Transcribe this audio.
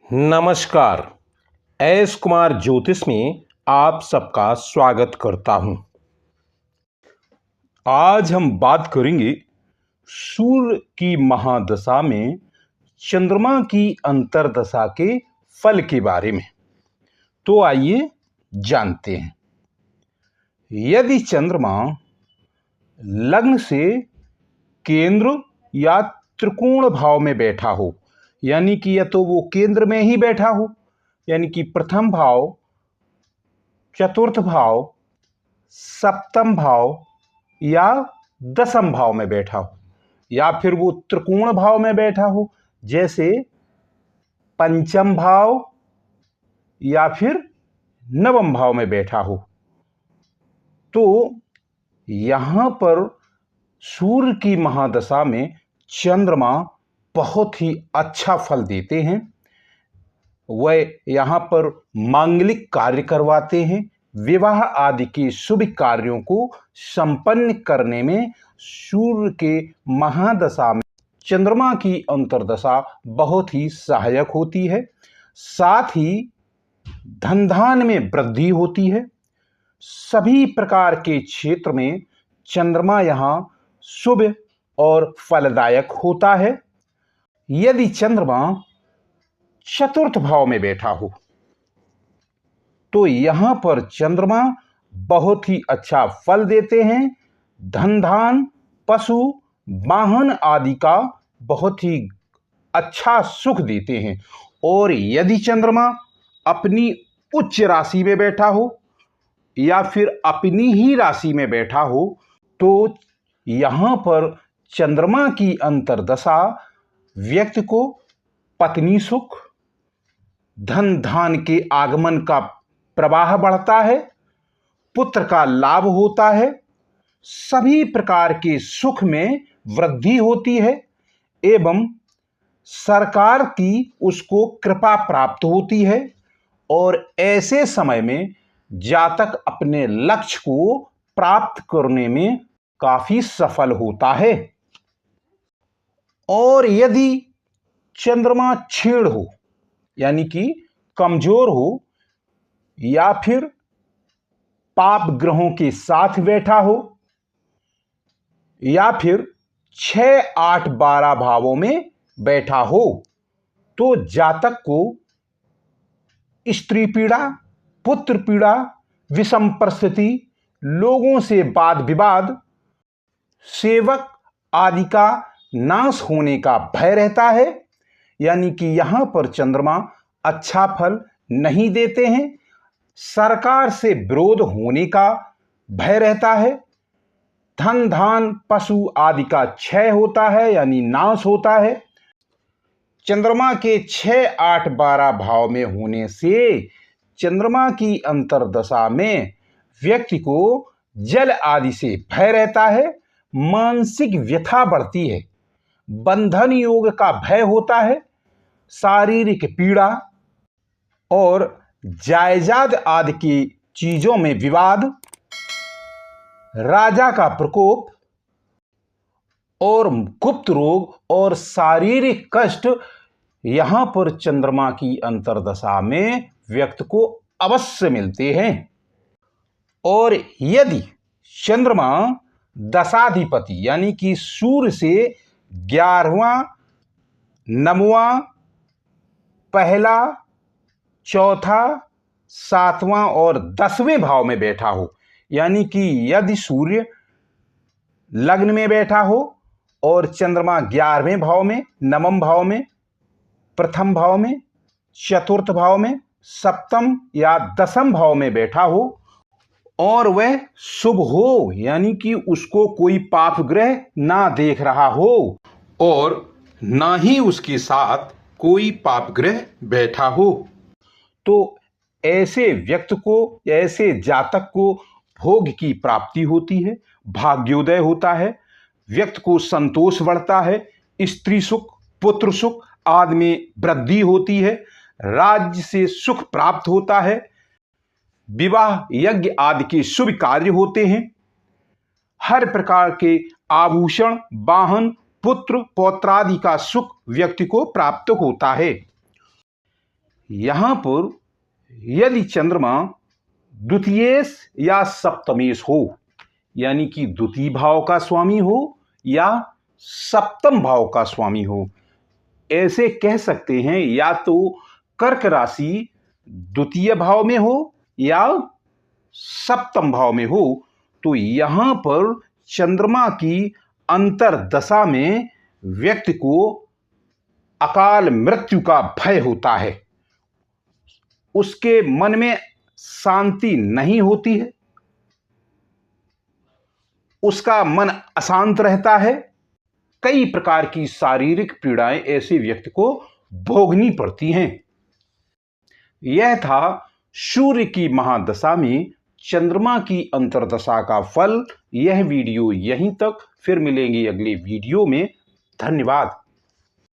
नमस्कार। एस कुमार ज्योतिष में आप सबका स्वागत करता हूं। आज हम बात करेंगे सूर्य की महादशा में चंद्रमा की अंतर्दशा के फल के बारे में। तो आइए जानते हैं। यदि चंद्रमा लग्न से केंद्र या त्रिकोण भाव में बैठा हो, यानी कि या तो वो केंद्र में ही बैठा हो, यानी कि प्रथम भाव, चतुर्थ भाव, सप्तम भाव या दसम भाव में बैठा हो, या फिर वो त्रिकोण भाव में बैठा हो, जैसे पंचम भाव या फिर नवम भाव में बैठा हो, तो यहां पर सूर्य की महादशा में चंद्रमा बहुत ही अच्छा फल देते हैं। वह यहाँ पर मांगलिक कार्य करवाते हैं। विवाह आदि के शुभ कार्यों को संपन्न करने में सूर्य के महादशा में चंद्रमा की अंतर्दशा बहुत ही सहायक होती है। साथ ही धन धान में वृद्धि होती है। सभी प्रकार के क्षेत्र में चंद्रमा यहाँ शुभ और फलदायक होता है। यदि चंद्रमा चतुर्थ भाव में बैठा हो, तो यहां पर चंद्रमा बहुत ही अच्छा फल देते हैं। धन धान, पशु, वाहन आदि का बहुत ही अच्छा सुख देते हैं। और यदि चंद्रमा अपनी उच्च राशि में बैठा हो या फिर अपनी ही राशि में बैठा हो, तो यहां पर चंद्रमा की अंतर्दशा व्यक्ति को पत्नी सुख, धन धान के आगमन का प्रवाह बढ़ता है, पुत्र का लाभ होता है, सभी प्रकार के सुख में वृद्धि होती है एवं सरकार की उसको कृपा प्राप्त होती है। और ऐसे समय में जातक अपने लक्ष्य को प्राप्त करने में काफी सफल होता है। और यदि चंद्रमा क्षीण हो, यानी कि कमजोर हो, या फिर पाप ग्रहों के साथ बैठा हो, या फिर 6, 8, 12 भावों में बैठा हो, तो जातक को स्त्री पीड़ा, पुत्र पीड़ा, विषम परिस्थिति, लोगों से वाद विवाद, सेवक आदि का नाश होने का भय रहता है। यानी कि यहां पर चंद्रमा अच्छा फल नहीं देते हैं। सरकार से विरोध होने का भय रहता है। धन धान पशु आदि का क्षय होता है, यानी नाश होता है। चंद्रमा के 6, 8, 12 भाव में होने से चंद्रमा की अंतर्दशा में व्यक्ति को जल आदि से भय रहता है, मानसिक व्यथा बढ़ती है, बंधन योग का भय होता है, शारीरिक पीड़ा और जायदाद आदि की चीजों में विवाद, राजा का प्रकोप और गुप्त रोग और शारीरिक कष्ट यहां पर चंद्रमा की अंतर्दशा में व्यक्ति को अवश्य मिलते हैं। और यदि चंद्रमा दशाधिपति यानी कि सूर्य से 11वां, 9वां, पहला, चौथा, 7वां और 10वें भाव में बैठा हो, यानी कि यदि सूर्य लग्न में बैठा हो और चंद्रमा 11वें भाव में, 9वें भाव में, प्रथम भाव में, चतुर्थ भाव में, सप्तम या दसम भाव में बैठा हो, और वह शुभ हो, यानी कि उसको कोई पाप ग्रह ना देख रहा हो और ना ही उसके साथ कोई पाप ग्रह बैठा हो, तो ऐसे व्यक्ति को, ऐसे जातक को भोग की प्राप्ति होती है, भाग्योदय होता है, व्यक्ति को संतोष बढ़ता है, स्त्री सुख, पुत्र सुख आदि में वृद्धि होती है, राज्य से सुख प्राप्त होता है, विवाह यज्ञ आदि के शुभ कार्य होते हैं, हर प्रकार के आभूषण, वाहन, पुत्र पौत्रादि का सुख व्यक्ति को प्राप्त होता है। यहां पर यदि चंद्रमा द्वितीयेश या सप्तमेश हो, यानी कि द्वितीय भाव का स्वामी हो या सप्तम भाव का स्वामी हो, ऐसे कह सकते हैं, या तो कर्क राशि द्वितीय भाव में हो या सप्तम भाव में हो, तो यहां पर चंद्रमा की अंतर्दशा में व्यक्ति को अकाल मृत्यु का भय होता है, उसके मन में शांति नहीं होती है, उसका मन अशांत रहता है, कई प्रकार की शारीरिक पीड़ाएं ऐसे व्यक्ति को भोगनी पड़ती हैं। यह था सूर्य की महादशा में चंद्रमा की अंतर्दशा का फल। यह वीडियो यहीं तक, फिर मिलेंगे अगले वीडियो में। धन्यवाद।